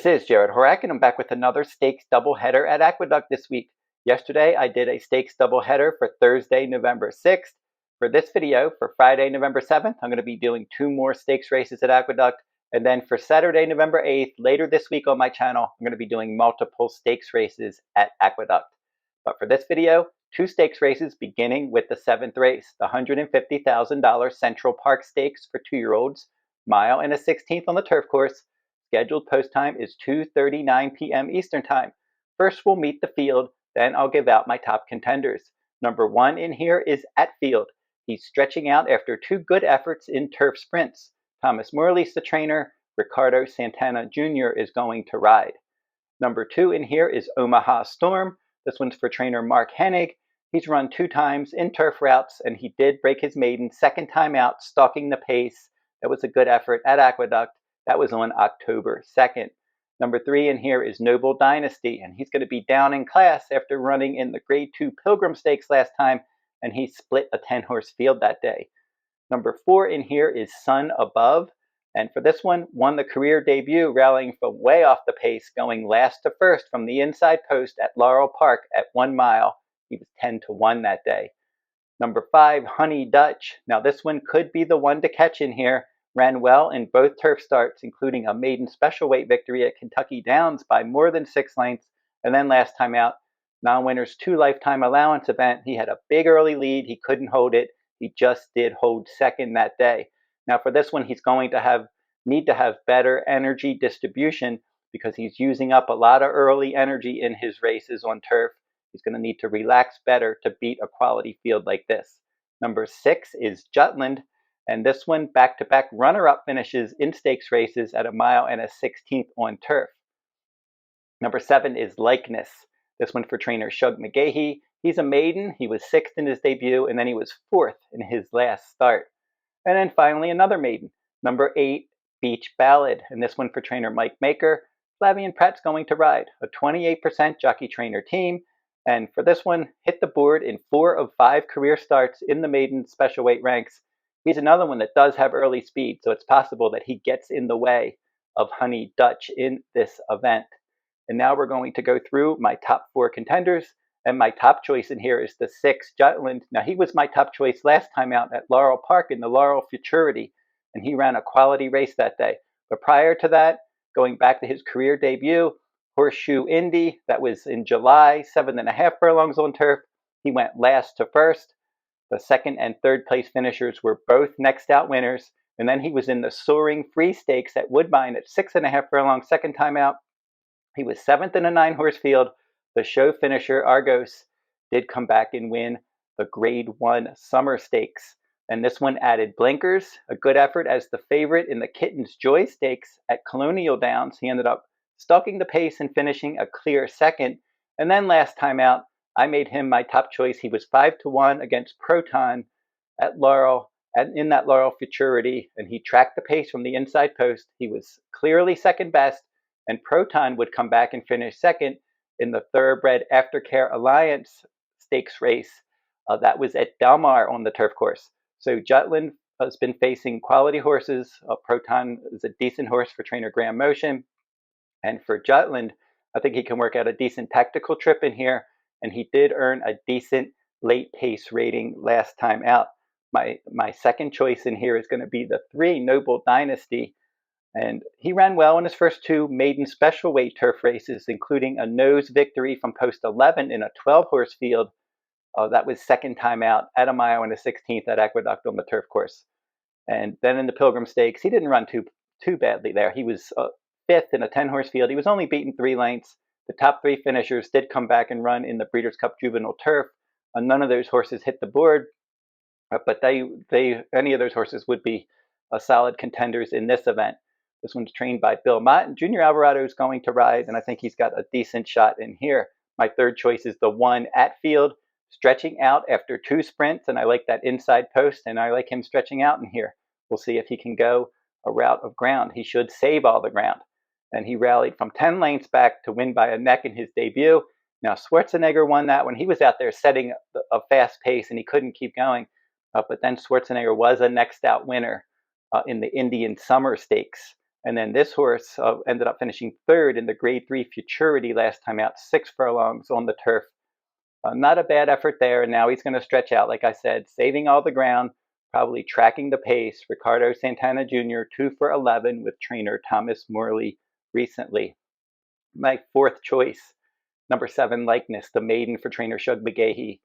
This is Jarrod Horak, and I'm back with another stakes doubleheader at Aqueduct this week. Yesterday, I did a stakes doubleheader for Thursday, November 6th. For this video, for Friday, November 7th, I'm going to be doing 2 more stakes races at Aqueduct. And then for Saturday, November 8th, later this week on my channel, I'm going to be doing multiple stakes races at Aqueduct. But for this video, 2 stakes races beginning with the 7th race, the $150,000 Central Park Stakes for 2-year-olds, mile and a 16th on the turf course. Scheduled post time is 2:39 p.m. Eastern Time. First, we'll meet the field, then I'll give out my top contenders. Number 1 in here is Attfield. He's stretching out after 2 good efforts in turf sprints. Thomas Morley's the trainer. Ricardo Santana Jr. is going to ride. Number 2 in here is Omaha Storm. This one's for trainer Mark Hennig. He's run 2 times in turf routes, and he did break his maiden second time out, stalking the pace. That was a good effort at Aqueduct. That was on October 2nd. Number 3 in here is Noble Dynasty, and he's going to be down in class after running in the Grade 2 Pilgrim Stakes last time, and he split a 10-horse field that day. Number 4 in here is Sun Above, and for this one, won the career debut, rallying from way off the pace, going last to first from the inside post at Laurel Park at 1 mile. He was 10-1 that day. Number 5, Honey Dutch. Now this one could be the one to catch in here. Ran well in both turf starts, including a maiden special weight victory at Kentucky Downs by more than 6 lengths. And then last time out, non-winners 2 lifetime allowance event. He had a big early lead. He couldn't hold it. He just did hold second that day. Now for this one, he's going to need to have better energy distribution because he's using up a lot of early energy in his races on turf. He's going to need to relax better to beat a quality field like this. Number 6 is Jutland. And this one, back-to-back runner-up finishes in stakes races at 1 mile and a 16th on turf. Number 7 is Likeness. This one for trainer Shug McGahee. He's a maiden. He was 6th in his debut, and then he was 4th in his last start. And then finally, another maiden. Number 8, Beach Ballad. And this one for trainer Mike Maker. Flavian Pratt's going to ride. A 28% jockey trainer team. And for this one, hit the board in 4 of 5 career starts in the maiden special weight ranks. He's another one that does have early speed, so it's possible that he gets in the way of Honey Dutch in this event. And now we're going to go through my top 4 contenders, and my top choice in here is the 6, Jutland. Now he was my top choice last time out at Laurel Park in the Laurel Futurity, and he ran a quality race that day. But prior to that, going back to his career debut, Horseshoe Indy, that was in July, 7.5 furlongs on turf. He went last to first. The 2nd and 3rd place finishers were both next out winners. And then he was in the Soaring Free Stakes at Woodbine at 6.5 furlongs second time out. He was 7th in a 9-horse field. The show finisher, Argos, did come back and win the Grade 1 Summer Stakes. And this one added blinkers, a good effort as the favorite in the Kitten's Joy Stakes at Colonial Downs. He ended up stalking the pace and finishing a clear 2nd. And then last time out, I made him my top choice. He was 5-1 against Proton at Laurel, in that Laurel Futurity, and he tracked the pace from the inside post. He was clearly second best, and Proton would come back and finish 2nd in the Thoroughbred Aftercare Alliance Stakes race. That was at Delmar on the turf course. So Jutland has been facing quality horses. Proton is a decent horse for trainer Graham Motion. And for Jutland, I think he can work out a decent tactical trip in here. And he did earn a decent late pace rating last time out. My second choice in here is going to be the 3, Noble Dynasty. And he ran well in his first 2 maiden special weight turf races, including a nose victory from post 11 in a 12-horse field. That was second time out at 1 mile and a 16th at Aqueduct on the turf course. And then in the Pilgrim Stakes, he didn't run too badly there. He was 5th in a 10-horse field. He was only beaten 3 lengths. The top 3 finishers did come back and run in the Breeders' Cup Juvenile Turf. None of those horses hit the board, but any of those horses would be solid contenders in this event. This one's trained by Bill Mott, and Junior Alvarado is going to ride, and I think he's got a decent shot in here. My third choice is the 1, Attfield, stretching out after 2 sprints, and I like that inside post, and I like him stretching out in here. We'll see if he can go a route of ground. He should save all the ground. And he rallied from 10 lengths back to win by a neck in his debut. Now, Schwarzenegger won that when he was out there setting a fast pace and he couldn't keep going. But then Schwarzenegger was a next out winner in the Indian Summer Stakes And then this horse ended up finishing third in the Grade 3 Futurity last time out, 6 furlongs on the turf. Not a bad effort there, and now he's going to stretch out, like I said, saving all the ground, probably tracking the pace. Ricardo Santana Jr., 2 for 11 with trainer Thomas Morley recently. My fourth choice, number 7, Likeness, the maiden for trainer Shug McGahee.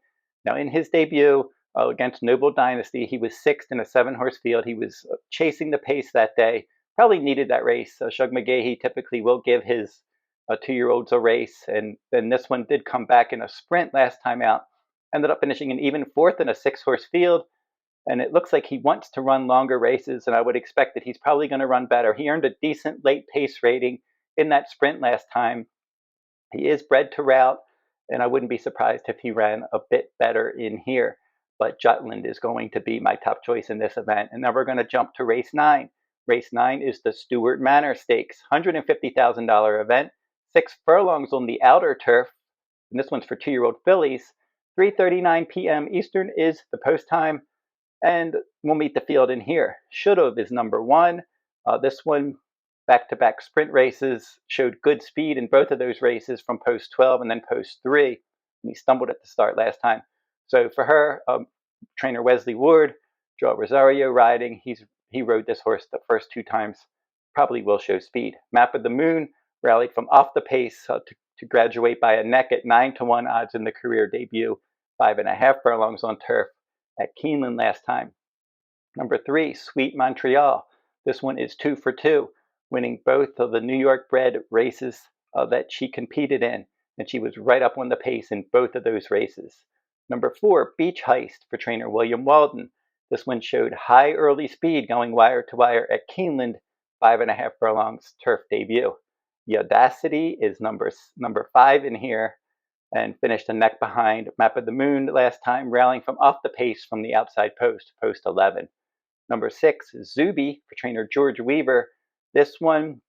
Now, in his debut against Noble Dynasty, he was 6th in a 7-horse field. He was chasing the pace that day. Probably needed that race. Shug McGahee typically will give his 2-year-olds a race, and then this one did come back in a sprint last time out. Ended up finishing an even 4th in a 6-horse field, and it looks like he wants to run longer races, and I would expect that he's probably going to run better. He earned a decent late pace rating in that sprint last time. He is bred to route, and I wouldn't be surprised if he ran a bit better in here. But Jutland is going to be my top choice in this event. And now we're going to jump to race 9. Race 9 is the Stewart Manor Stakes, $150,000 event, 6 furlongs on the outer turf, and this one's for 2-year-old fillies. 3:39 p.m. Eastern is the post time, and we'll meet the field in here. Should've is number 1. This one, back-to-back sprint races, showed good speed in both of those races from post 12 and then post 3. And he stumbled at the start last time. So for her, trainer Wesley Ward, Joe Rosario riding. He rode this horse the first 2 times. Probably will show speed. Map of the Moon rallied from off the pace to graduate by a neck at 9-1 odds in the career debut. 5.5 furlongs on turf at Keeneland last time. Number 3, Sweet Montreal. This one is 2 for 2, winning both of the New York bred races that she competed in, and she was right up on the pace in both of those races. Number 4, Beach Heist for trainer William Walden. This one showed high early speed going wire to wire at Keeneland, 5.5 furlongs turf debut. Yaudacity is number 5 in here and finished a neck behind Map of the Moon last time, rallying from off the pace from the outside post 11. Number 6 is Zuby for trainer George Weaver. This one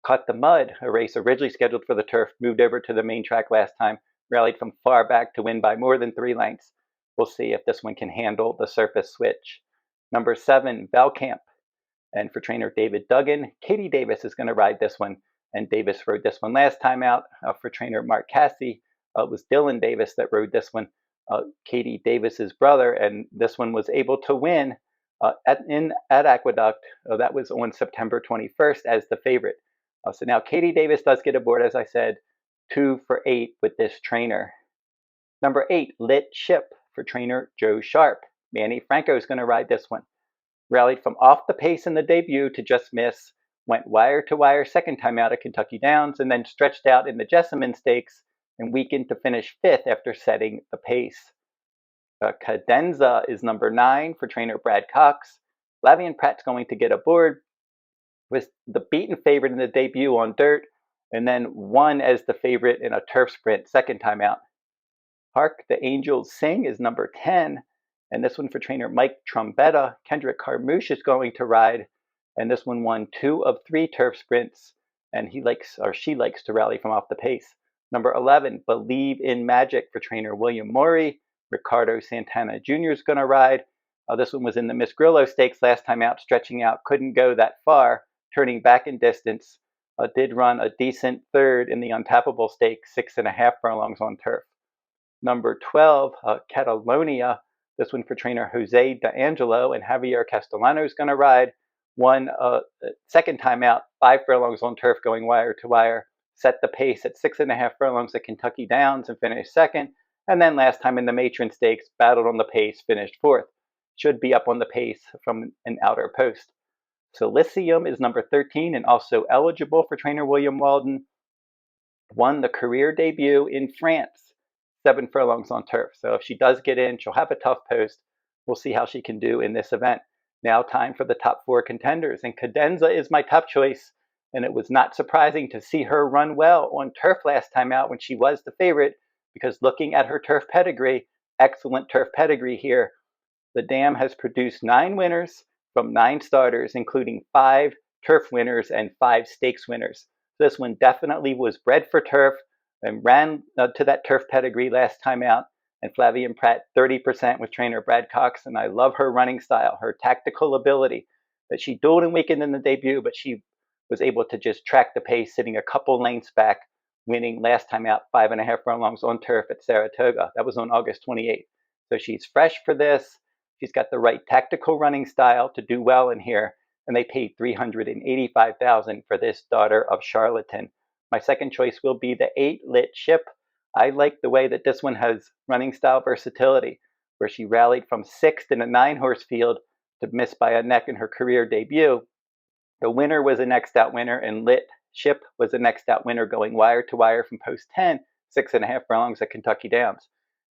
caught the mud, a race originally scheduled for the turf, moved over to the main track last time, rallied from far back to win by more than 3 lengths. We'll see if this one can handle the surface switch. Number 7, Velcamp. And for trainer David Duggan, Katie Davis is going to ride this one. And Davis rode this one last time out. For trainer Mark Cassey, it was Dylan Davis that rode this one, Katie Davis's brother. And this one was able to win at Aqueduct. That was on September 21st as the favorite. So now Katie Davis does get aboard, as I said, 2 for 8 with this trainer. Number 8, Lit Ship for trainer Joe Sharp. Manny Franco is going to ride this one. Rallied from off the pace in the debut to just miss, went wire to wire second time out at Kentucky Downs, and then stretched out in the Jessamine Stakes and weakened to finish 5th after setting the pace. Cadenza is number 9 for trainer Brad Cox. Flavien Prat's going to get aboard. Was the beaten favorite in the debut on dirt, and then won as the favorite in a turf sprint second time out. Harktheangelssing is number 10, and this one for trainer Mike Trombetta. Kendrick Carmouche is going to ride, and this one won 2 of 3 turf sprints, and she likes to rally from off the pace. Number 11, Believe in Magic for trainer William Morey. Ricardo Santana Jr. is going to ride. This one was in the Miss Grillo Stakes last time out, stretching out, couldn't go that far, turning back in distance. Did run a decent 3rd in the Untappable Stakes, 6.5 furlongs on turf. Number 12, Catalonia. This one for trainer Jose D'Angelo, and Javier Castellano is going to ride. Won second time out, 5 furlongs on turf going wire to wire. Set the pace at 6.5 furlongs at Kentucky Downs and finished 2nd. And then last time in the Matron Stakes, battled on the pace, finished 4th. Should be up on the pace from an outer post. Silicium is number 13 and also eligible for trainer William Walden. Won the career debut in France, 7 furlongs on turf. So if she does get in, she'll have a tough post. We'll see how she can do in this event. Now time for the top 4 contenders. And Cadenza is my top choice. And it was not surprising to see her run well on turf last time out when she was the favorite, because looking at her turf pedigree, excellent turf pedigree here. The dam has produced 9 winners from 9 starters, including 5 turf winners and 5 stakes winners. This one definitely was bred for turf and ran to that turf pedigree last time out. And Flavien Prat, 30% with trainer Brad Cox. And I love her running style, her tactical ability, that she dueled and weakened in the debut, but she was able to just track the pace, sitting a couple lengths back, winning last time out 5.5 furlongs on turf at Saratoga. That was on August 28th. So she's fresh for this. She's got the right tactical running style to do well in here, and they paid $385,000 for this daughter of Charlatan. My second choice will be the 8 Lit Ship. I like the way that this one has running style versatility, where she rallied from 6th in a 9-horse field to miss by a neck in her career debut. The winner was a next out winner, and Lit Ship was a next out winner going wire to wire from post 10, 6.5 furlongs at Kentucky Downs.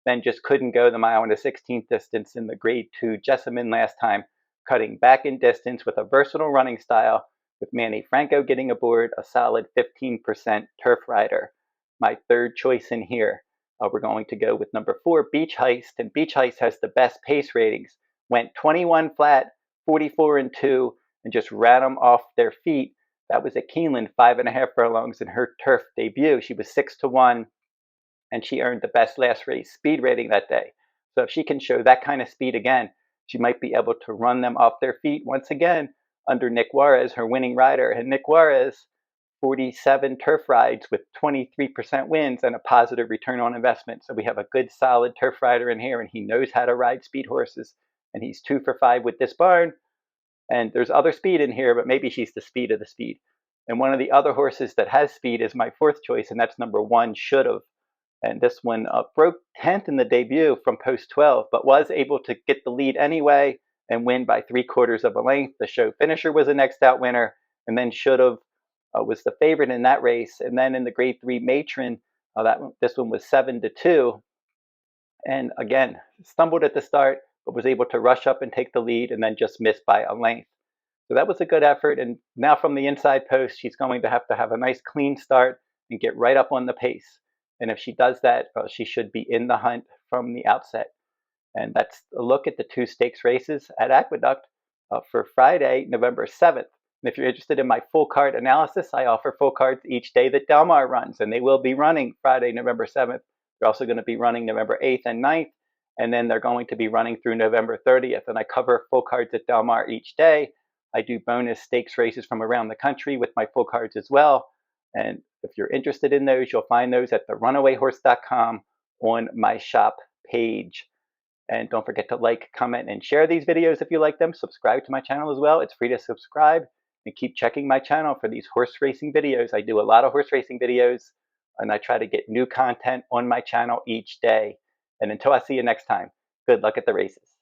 Then just couldn't go the mile and a 16th distance in the grade 2 Jessamine last time, cutting back in distance with a versatile running style, with Manny Franco getting aboard, a solid 15% turf rider. My third choice in here, we're going to go with number 4, Beach Heist, and Beach Heist has the best pace ratings. Went 21 flat, 44 and 2, and just ran them off their feet. That was at Keeneland, 5.5 furlongs in her turf debut. She was 6-1, and she earned the best last race speed rating that day. So if she can show that kind of speed again, she might be able to run them off their feet once again under Nick Juarez, her winning rider. And Nick Juarez, 47 turf rides with 23% wins and a positive return on investment. So we have a good solid turf rider in here, and he knows how to ride speed horses. And he's 2 for 5 with this barn. And there's other speed in here, but maybe she's the speed of the speed. And one of the other horses that has speed is my fourth choice, and that's number 1, Should've. And this one broke 10th in the debut from post 12, but was able to get the lead anyway and win by 3/4 of a length. The show finisher was a next out winner, and then Should've was the favorite in that race. And then in the grade 3 Matron, this one was 7-2. And again, stumbled at the start, but was able to rush up and take the lead, and then just missed by a length. So that was a good effort. And now from the inside post, she's going to have a nice clean start and get right up on the pace. And if she does that, she should be in the hunt from the outset. And that's a look at the 2 stakes races at Aqueduct for Friday, November 7th. And if you're interested in my full card analysis, I offer full cards each day that Del Mar runs, and they will be running Friday, November 7th. They're also going to be running November 8th and 9th, and then they're going to be running through November 30th. And I cover full cards at Del Mar each day. I do bonus stakes races from around the country with my full cards as well. And if you're interested in those, you'll find those at therunawayhorse.com on my shop page. And don't forget to like, comment, and share these videos if you like them. Subscribe to my channel as well. It's free to subscribe. And keep checking my channel for these horse racing videos. I do a lot of horse racing videos, and I try to get new content on my channel each day. And until I see you next time, good luck at the races.